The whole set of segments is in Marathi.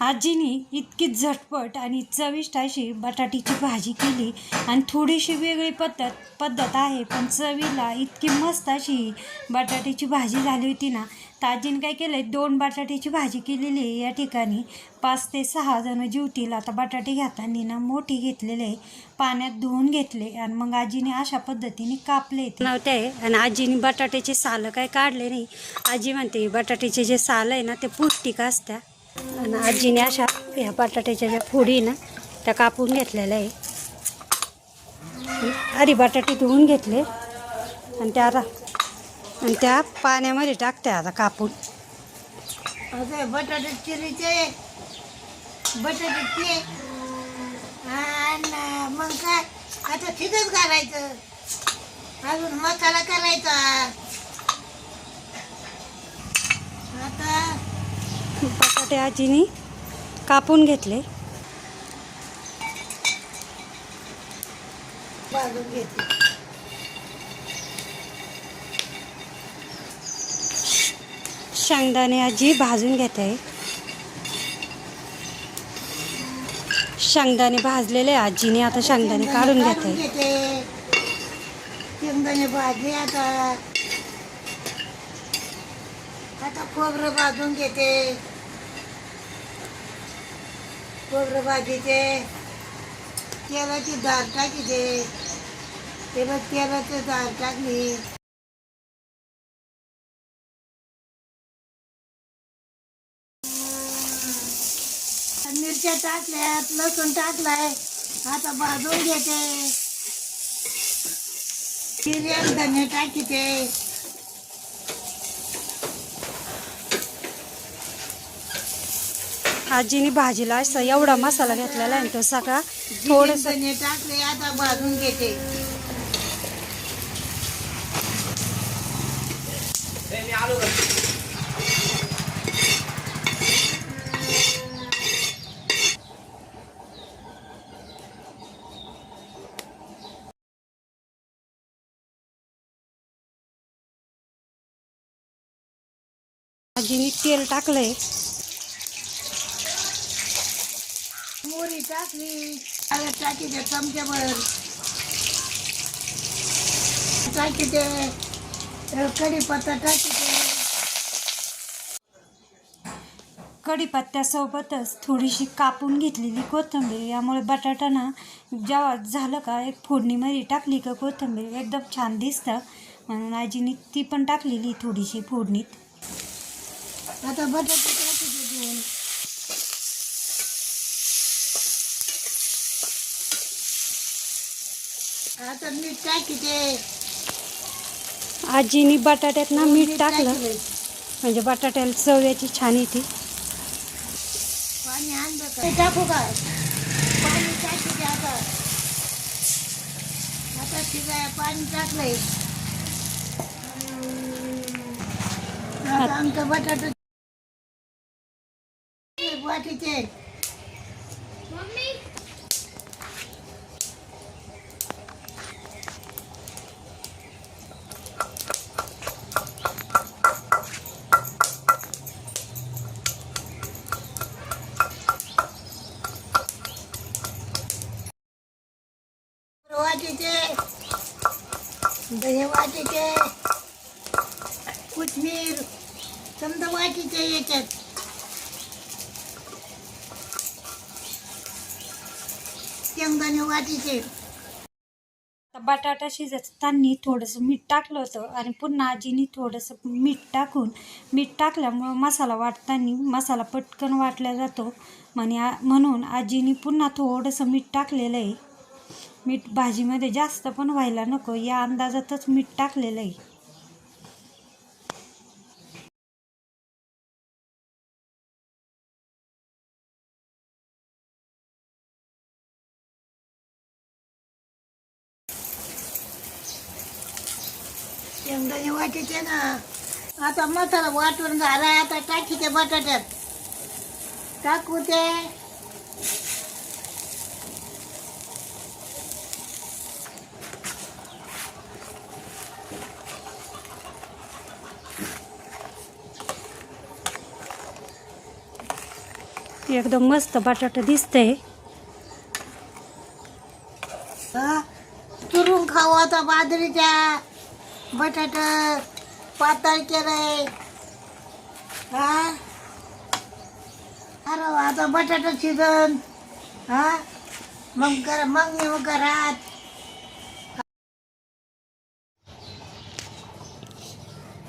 आजीने इतकी झटपट आणि चविष्ट अशी बटाट्याची भाजी केली आणि थोडीशी वेगळी पद्धत आहे, पण चवीला इतकी मस्त अशी बटाट्याची भाजी झाली होती ना. तर आजीने काय केलं आहे, 2 बटाट्याची भाजी केलेली आहे. या ठिकाणी 5 ते 6 जण जेवतील. आता बटाटे घेताना ना मोठी घेतलेले आहे, पाण्यात धुवून घेतले आणि मग आजीने अशा पद्धतीने कापले नव्हते. आणि आजीने बटाट्याचे सालं काय काढले नाही. आजी म्हणते बटाट्याचे जे सालं आहे ना ते पौष्टिक असतात. आणि आजीने अशा ह्या बटाट्याच्या ज्या फोडी ना त्या कापून घेतलेल्या आहे. आधी बटाटे धुवून घेतले आणि त्या पाण्यामध्ये टाकते आता कापून. बटाटे चिरीचे बटाटे आणि मग काय आता तिथंच घालायचं, अजून मसाला करायचा. आता बटाटे आजीने कापून घेतले. भाजून घेतले. शेंगदाणे आजी भाजून घेत आहे. शेंगदाणे भाजलेले आजीने आता शेंगदाणे काढून घेत आहे. शेंगदाणे भाजी आता खोबरं भाजून घेते. खोबरं भाजीचे तेलाची धार टाकीते. तेव्हा तेलाची धार टाकली. मिरच्या टाकल्यात, लसूण टाकलाय, आता भाजून घेते. जिरे धने टाकीते. आजीने भाजीला असा एवढा मसाला घेतलेला आहे तो सगळा थोडंसं धने टाकले, आता भाजून घेते. आजीने तेल टाकलंय. मोहरी टाकली, टाकीते चमच्याभर. टाकीते कढीपत्ता टाकीते. कढीपत्त्यासोबतच थोडीशी कापून घेतलेली कोथिंबीर. यामुळे बटाटा ना जेव्हा झालं का एक फोडणीमध्ये टाकली का कोथिंबीर एकदम छान दिसतं, म्हणून आजीने ती पण टाकलेली थोडीशी फोडणीत. आता बटाटे टाकीते दोन. आता मीठ टाकीते. आजीने बटाट्यात ना मीठ टाकलं म्हणजे बटाट्याला चव याची छान येते. पाणी आणलं का टाकू का? पाणी टाकीते आता. आता शिजाय पाणी टाकलंय. आता आमचं बटाटा वाटीचे. वाटीचे दही, वाटीचे कोथिंबीर समजा वाटीचे याच्यात. शेंगदाणे वाटीचे. बटाटा शिजताना थोडंसं मीठ टाकलं होतं आणि पुन्हा आजीने थोडंसं मीठ टाकल्यामुळं मसाला वाटताना मसाला पटकन वाटला जातो. म्हणून आजीने पुन्हा थोडंसं मीठ टाकलेलं आहे. मीठ भाजीमध्ये जास्त पण व्हायला नको या अंदाजातच मीठ टाकलेलं आहे. शेंगदाणे वाटीचे ना. आता मसाला वाटून झाला. आता टाकीते बटाट्यात. टाकू ते. एकदम मस्त बटाटा दिसतंय. हा चुरून खाऊ आता बाजरीच्या बटाट पातळ केलंय. हा अरे वा, आता बटाटा शिजन. हा मग नेऊ घरात.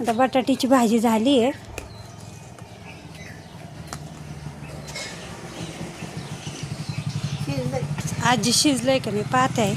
आता बटाट्याची भाजी झाली आहे. शिजलंय. आजी शिजलंय का नाही पाहत आहे.